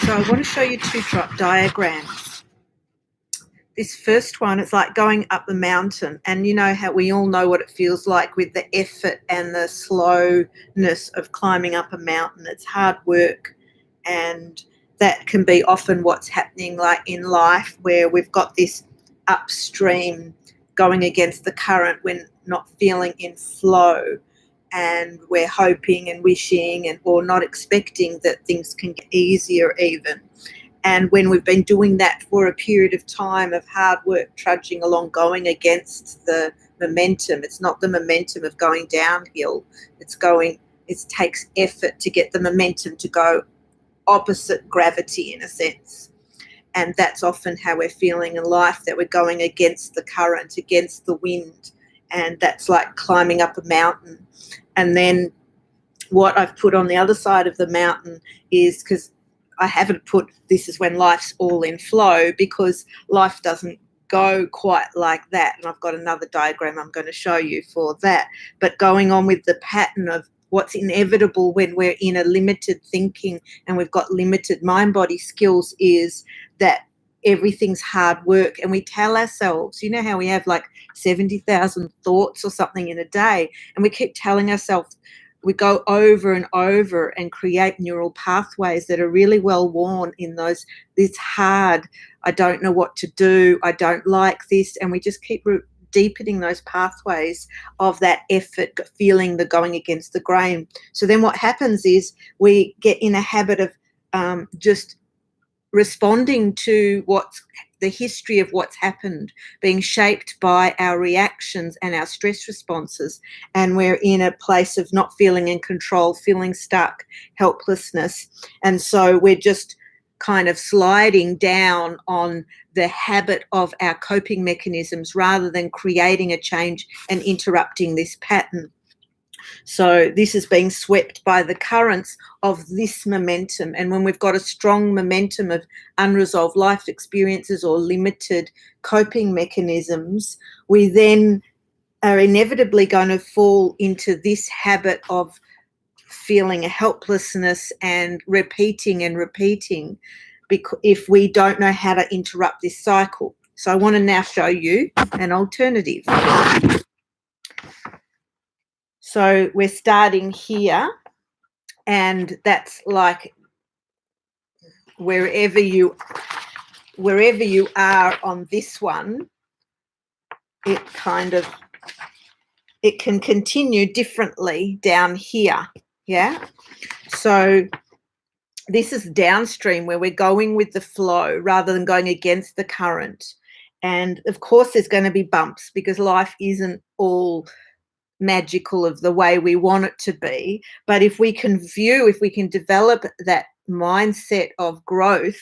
So I want to show you two diagrams. This first one is like going up the mountain, and you know how we all know what it feels like with the effort and the slowness of climbing up a mountain. It's hard work, and that can be often what's happening like in life, where we've got this upstream going against the current. We're not feeling in flow, and we're hoping and wishing and or not expecting that things can get easier even. And when we've been doing that for a period of time of hard work, trudging along, going against the momentum, it's not the momentum of going downhill. It takes effort to get the momentum to go opposite gravity in a sense. And that's often how we're feeling in life, that we're going against the current, against the wind. And that's like climbing up a mountain. And then what I've put on the other side of the mountain is, because I haven't put this is when life's all in flow, because life doesn't go quite like that. And I've got another diagram I'm going to show you for that. But going on with the pattern of what's inevitable when we're in a limited thinking and we've got limited mind-body skills is that everything's hard work. And we tell ourselves, you know how we have like 70,000 thoughts or something in a day, and we keep telling ourselves, we go over and over and create neural pathways that are really well worn in those, this hard, I don't know what to do, I don't like this, and we just keep deepening those pathways of that effort, feeling the going against the grain. So then what happens is we get in a habit of just responding to what's the history of what's happened, being shaped by our reactions and our stress responses. And we're in a place of not feeling in control, feeling stuck, helplessness. And so we're just kind of sliding down on the habit of our coping mechanisms rather than creating a change and interrupting this pattern. So this is being swept by the currents of this momentum. And when we've got a strong momentum of unresolved life experiences or limited coping mechanisms, we then are inevitably going to fall into this habit of feeling a helplessness and repeating if we don't know how to interrupt this cycle. So I want to now show you an alternative. So we're starting here, and that's like wherever you are on this one, it can continue differently down here. Yeah. So this is downstream, where we're going with the flow rather than going against the current. And of course there's going to be bumps, because life isn't all magical of the way we want it to be. But if we can develop that mindset of growth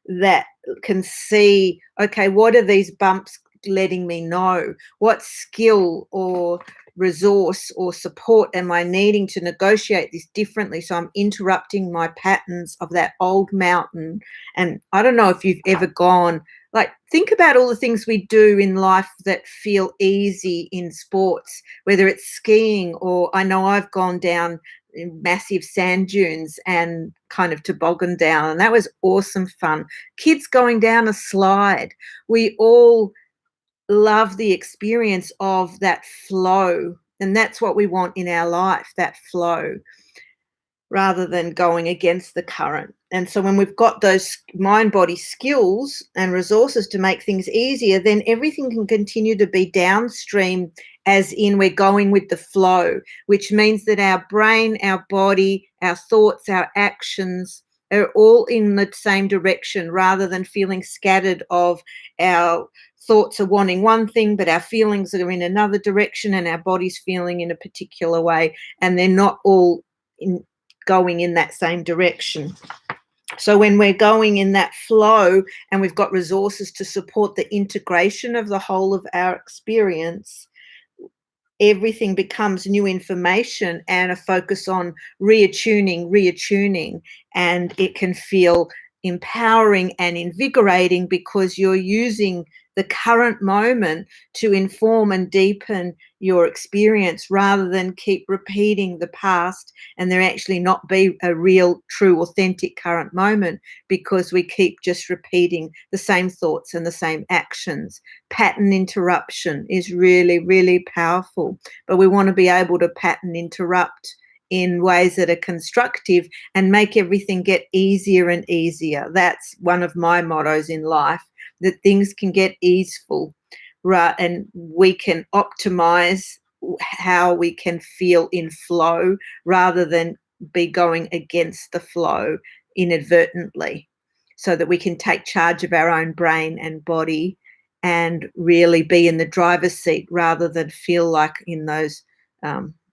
that can see, okay, what are these bumps letting me know? What skill or resource or support am I needing to negotiate this differently, so I'm interrupting my patterns of that old mountain? And I don't know if you've ever gone, like, think about all the things we do in life that feel easy in sports, whether it's skiing, or I know I've gone down massive sand dunes and kind of toboggan down, and that was awesome fun. Kids going down a slide. We all love the experience of that flow, and that's what we want in our life, that flow, rather than going against the current. And so when we've got those mind-body skills and resources to make things easier, then everything can continue to be downstream, as in we're going with the flow, which means that our brain, our body, our thoughts, our actions are all in the same direction, rather than feeling scattered of our thoughts are wanting one thing, but our feelings are in another direction, and our body's feeling in a particular way, and they're not all going in that same direction. So when we're going in that flow and we've got resources to support the integration of the whole of our experience, everything becomes new information and a focus on reattuning, and it can feel empowering and invigorating, because you're using the current moment to inform and deepen your experience, rather than keep repeating the past and there actually not be a real, true, authentic current moment, because we keep just repeating the same thoughts and the same actions. Pattern interruption is really, really powerful, but we want to be able to pattern interrupt in ways that are constructive and make everything get easier and easier. That's one of my mottos in life, that things can get easeful, right? And we can optimize how we can feel in flow, rather than be going against the flow inadvertently, so that we can take charge of our own brain and body and really be in the driver's seat, rather than feel like in those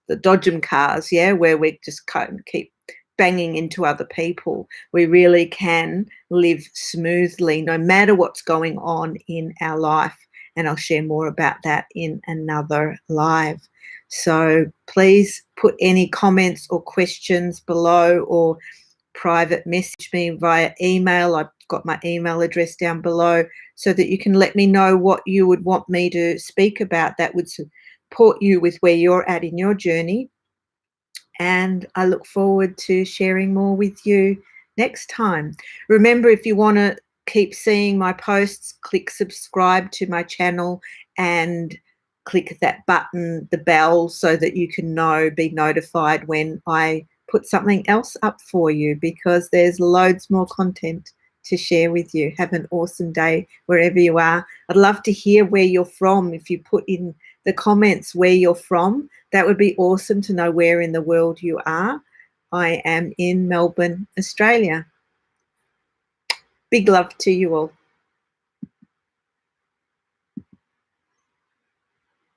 the dodgem cars, yeah, where we just kind of keep banging into other people. We really can live smoothly no matter what's going on in our life. And I'll share more about that in another live. So please put any comments or questions below, or private message me via email. I've got my email address down below, so that you can let me know what you would want me to speak about that would support you with where you're at in your journey. And I look forward to sharing more with you next time. Remember, if you want to keep seeing my posts, click subscribe to my channel and click that button, the bell, so that you can be notified when I put something else up for you, because there's loads more content to share with you. Have an awesome day wherever you are. I'd love to hear where you're from. If you put in the comments where you're from, that would be awesome to know where in the world you are. I am in Melbourne, Australia. Big love to you all.